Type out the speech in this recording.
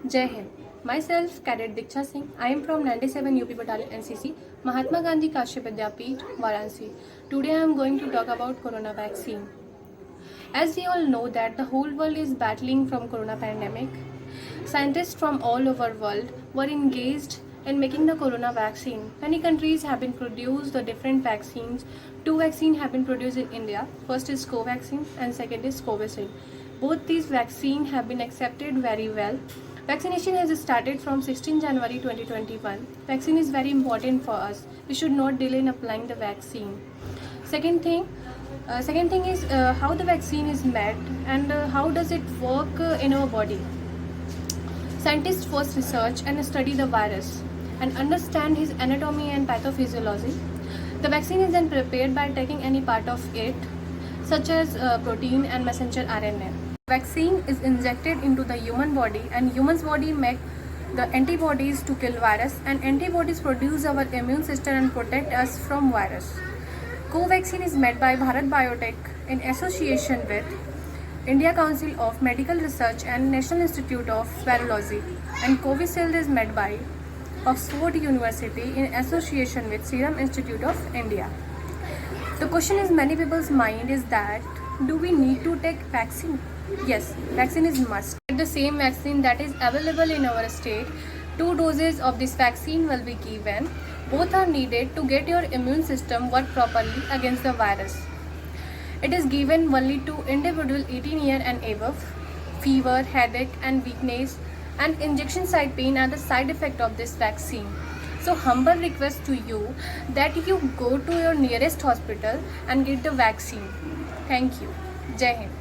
Jai Hind. Myself, Cadet Diksha Singh. I am from 97 UP Battalion NCC, Mahatma Gandhi Kashya Vidyapeeth, Varanasi. Today I am going to talk about Corona vaccine. As we all know that the whole world is battling from Corona pandemic, scientists from all over world were engaged in making the Corona vaccine. Many countries have been produced the different vaccines. Two vaccines have been produced in India. First is Covaxin and second is Covishield. Both these vaccines have been accepted very well. Vaccination has started from 16 January 2021. Vaccine is very important for us. We should not delay in applying the vaccine. Second thing is how the vaccine is made and how does it work in our body. Scientists first research and study the virus and understand his anatomy and pathophysiology. The vaccine is then prepared by taking any part of it, such as protein and messenger RNA. Vaccine is injected into the human body and human's body make the antibodies to kill virus and antibodies produce our immune system and protect us from virus. Covaxin is made by Bharat Biotech in association with India Council of Medical Research and National Institute of Virology, and Covishield is made by Oxford University in association with Serum Institute of India. The question in many people's mind is that do we need to take vaccine? Yes, vaccine is must. The same vaccine that is available in our state, 2 doses of this vaccine will be given. Both are needed to get your immune system work properly against the virus. It is given only to individual 18 years and above. Fever, headache and weakness and injection site pain are the side effect of this vaccine. So humble request to you that you go to your nearest hospital and get the vaccine. Thank you. Jai Hind.